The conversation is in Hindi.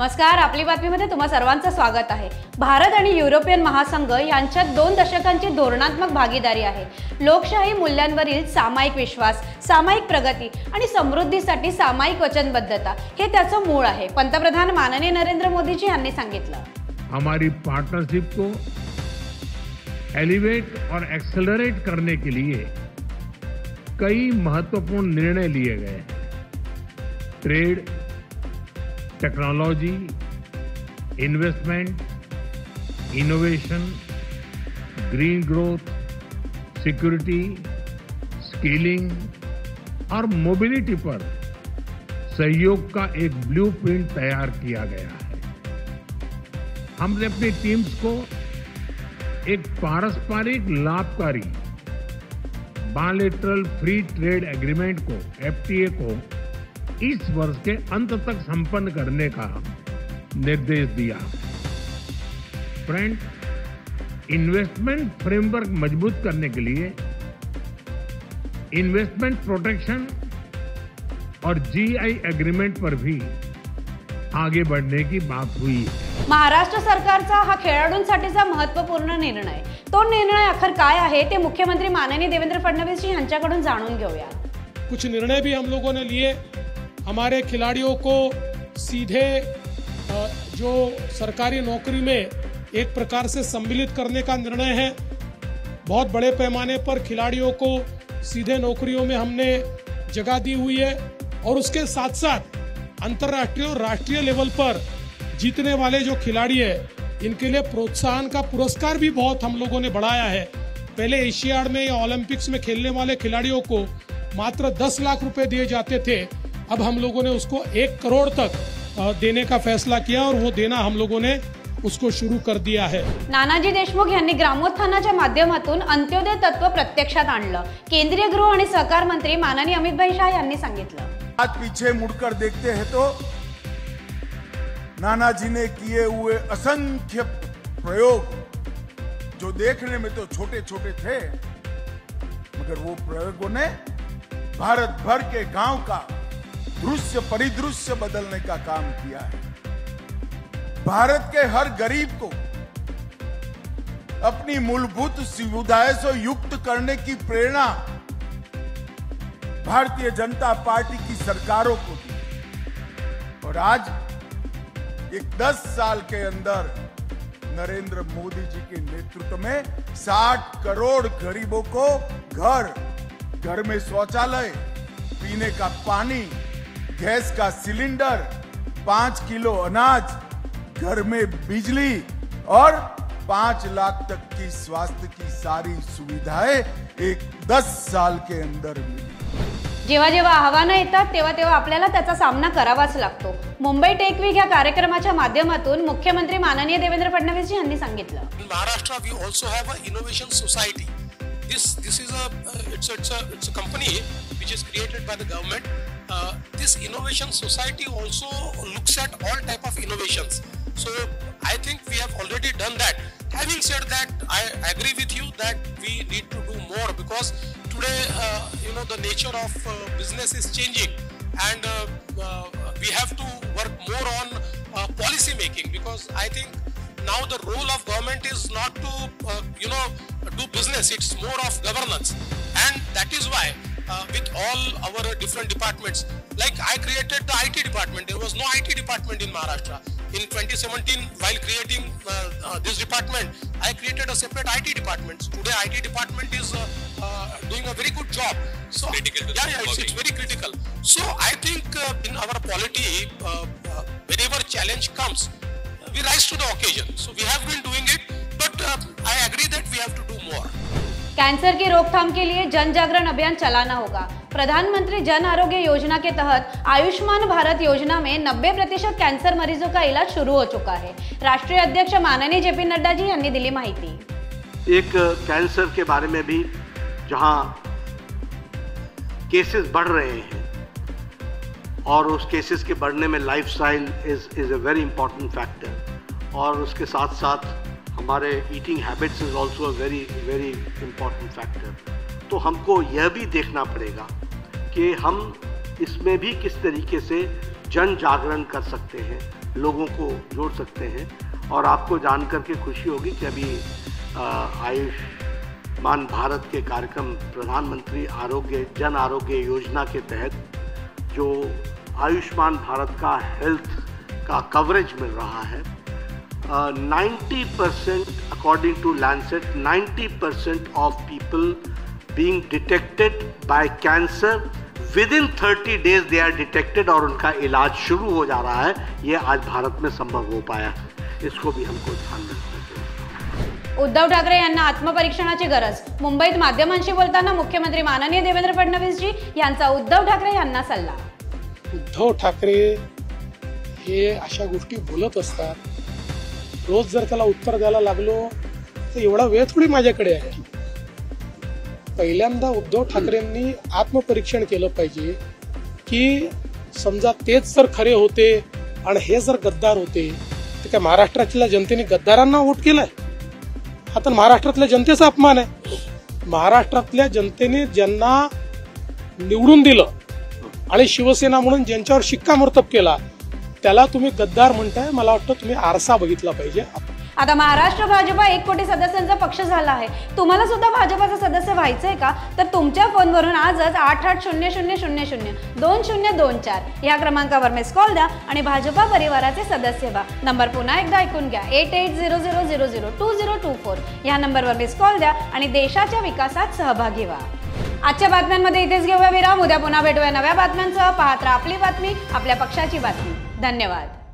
नमस्कार, आपली बातमीमध्ये तुम्हा सर्वांचं स्वागत आहे। भारत आणि युरोपियन महासंघ यांच्यात 2 दशकांची धोरणात्मक भागीदारी आहे। लोकशाही मूल्यांवरील सामायिक विश्वास, सामायिक प्रगती आणि समृद्धीसाठी सामायिक वचनबद्धता हे त्याचं मूळ आहे। पंतप्रधान माननीय नरेंद्र मोदीजी यांनी सांगितलं। हमारी पार्टनरशिप को एलिवेट और एक्सेलरेट करने के लिए कई महत्वपूर्ण निर्णय लिए गए हैं। Trade, technology, investment, innovation, green growth, security, skilling और मोबिलिटी पर सहयोग का एक ब्लूप्रिंट तैयार किया गया है। हमने अपनी टीम्स को एक पारस्परिक लाभकारी बायलैटरल फ्री ट्रेड एग्रीमेंट को, एफटीए को इस वर्ष के अंत तक संपन्न करने का निर्देश दिया। फ्रेंड, इन्वेस्टमेंट फ्रेमवर्क मजबूत करने के लिए इन्वेस्टमेंट प्रोटेक्शन और जीआई एग्रीमेंट पर भी आगे बढ़ने की बात हुई है। महाराष्ट्र सरकारचा हा खेळाडूंसाठीचा महत्त्वपूर्ण निर्णय, तो निर्णय अखेर काय आहे ते मुख्यमंत्री माननीय देवेंद्र फडणवीस जी यांच्याकडून जाणून घेऊया। कुछ निर्णय भी हम लोगों ने लिए। हमारे खिलाड़ियों को सीधे जो सरकारी नौकरी में एक प्रकार से सम्मिलित करने का निर्णय है। बहुत बड़े पैमाने पर खिलाड़ियों को सीधे नौकरियों में हमने जगह दी हुई है और उसके साथ साथ अंतर्राष्ट्रीय और राष्ट्रीय लेवल पर जीतने वाले जो खिलाड़ी है इनके लिए प्रोत्साहन का पुरस्कार भी बहुत हम लोगों ने बढ़ाया है। पहले एशियाड में या ओलंपिक्स में खेलने वाले खिलाड़ियों को मात्र 10 लाख रुपए दिए जाते थे, अब हम लोगों ने उसको 1 करोड़ तक देने का फैसला किया और वो देना हम लोगों ने उसको शुरू कर दिया है। नानाजी देशमुख यांनी ग्रामोत्थानाच्या माध्यमातून अंत्योदय तत्व प्रत्यक्षात आणलं। केंद्रीय गृह आणि सहकार मंत्री माननीय अमित शाह यांनी सांगितलं। आज पीछे मुड़कर देखते हैं तो नानाजी ने किए हुए असंख्य प्रयोग जो देखने में तो छोटे छोटे थे, मगर वो प्रयोगों ने भारत भर के गांव का दृश्य परिदृश्य बदलने का काम किया है। भारत के हर गरीब को अपनी मूलभूत सुविधाएं से युक्त करने की प्रेरणा भारतीय जनता पार्टी की सरकारों को दी और आज एक 10 साल के अंदर नरेंद्र मोदी जी के नेतृत्व में 60 करोड़ गरीबों को घर में शौचालय, पीने का पानी, गैस का सिलेंडर, 5 किलो अनाज, घर में बिजली और 5 लाख तक की स्वास्थ्य की सारी सुविधाएं एक 10 साल के अंदर मिली। जेव्हा जेव्हा आव्हानं येतात तेव्हा तेव्हा आपल्याला त्याचा सामना करावाच लागतो। मुंबई टेक वीक या कार्यक्रमाच्या माध्यमातून मुख्यमंत्री माननीय देवेंद्र फडणवीस यांनी सांगितलं। In Maharashtra we also have an innovation society. This is a company which is created by the government. This innovation society also looks at all type of innovations. So I think we have already done that. Having said that, I agree with you that we need to do more because today the nature of business is changing and we have to work more on policy making because I think now the role of government is not to do business, it's more of governance, and that is why with all our different departments, like I created the IT department. There was no IT department in Maharashtra. In 2017, while creating this department, I created a separate IT department. Today, IT department is doing a very good job. So, critical. It's very critical. So, I think in our polity, whenever challenge comes, we rise to the occasion. So, we have been doing it, but I agree that we have to do more. Cancer की रोकथाम के लिए जन जागरण अभियान चलाना होगा। प्रधानमंत्री जन आरोग्य योजना के तहत आयुष्मान भारत योजना में 90% कैंसर मरीजों का इलाज शुरू हो चुका है। राष्ट्रीय अध्यक्ष माननीय जेपी नड्डा जी यांनी दिली माहिती। एक कैंसर के बारे में भी जहां केसेस बढ़ रहे हैं और उस केसेस के बढ़ने में lifestyle is a very important factor और उसके साथ साथ हमारे eating habits is also a very very important factor. तो हमको यह भी देखना पड़ेगा कि हम इसमें भी किस तरीके से जन जागरण कर सकते हैं, लोगों को जोड़ सकते हैं। और आपको जानकर के खुशी होगी कि अभी आयुष्मान भारत के कार्यक्रम प्रधानमंत्री जन आरोग्य योजना के तहत जो आयुष्मान भारत का हेल्थ का कवरेज मिल रहा है, 90% according to Lancet 90% of people being detected by cancer within 30 days they are detected और उनका इलाज शुरू हो जा रहा है। ये आज भारत में संभव हो पाया है, इसको भी हमको ध्यान में रखना चाहिए। उद्धव ठाकरे यांना आत्मपरीक्षणाची गरज। मुंबईत माध्यमांशी बोलताना मुख्यमंत्री माननीय देवेंद्र फडणवीस जी यांचा उद्धव ठाकरे यांना सल्ला। उद्धव ठाकरे हे अशा गोष्टी बोलत असतात, रोज जर त्याला उत्तर द्यायला लागलो तर एवढा वेळ थोडी माझ्याकडे आहे। पहिल्यांदा उद्धव ठाकरेंनी आत्मपरीक्षण केलं पाहिजे की समजा तेच जर खरे होते आणि हे जर गद्दार होते तर काय महाराष्ट्रातल्या जनतेने गद्दारांना वोट केलाय? हा तर महाराष्ट्रातल्या जनतेचा अपमान आहे। महाराष्ट्रातल्या जनतेने ज्यांना निवडून दिलं आणि शिवसेना म्हणून ज्यांच्यावर शिक्कामोर्तब केला त्याला तुम्ही गद्दार म्हणताय? मला वाटतं तुम्ही आरसा बघितला पाहिजे। आता महाराष्ट्र भाजपा 1 कोटी सदस्यांचा पक्ष झाला आहे। तुम्हाला सुद्धा भाजपाचा सदस्य व्हायचंय का? तर तुमच्या फोनवरून आजच 8800002024 या क्रमांकावर मिस कॉल द्या आणि भाजपा परिवाराचे सदस्य व्हा। नंबर पुन्हा एकदा ऐकून घ्या, 8800002024 या नंबरवर मिस कॉल द्या आणि देशाच्या विकासात सहभागी व्हा। आजच्या बातम्यांमध्ये इथेच घेऊया विराम। उद्या पुन्हा भेटूया नव्या बातम्यांसह। पाहत राहा आपली बातमी, आपल्या पक्षाची बातमी। धन्यवाद।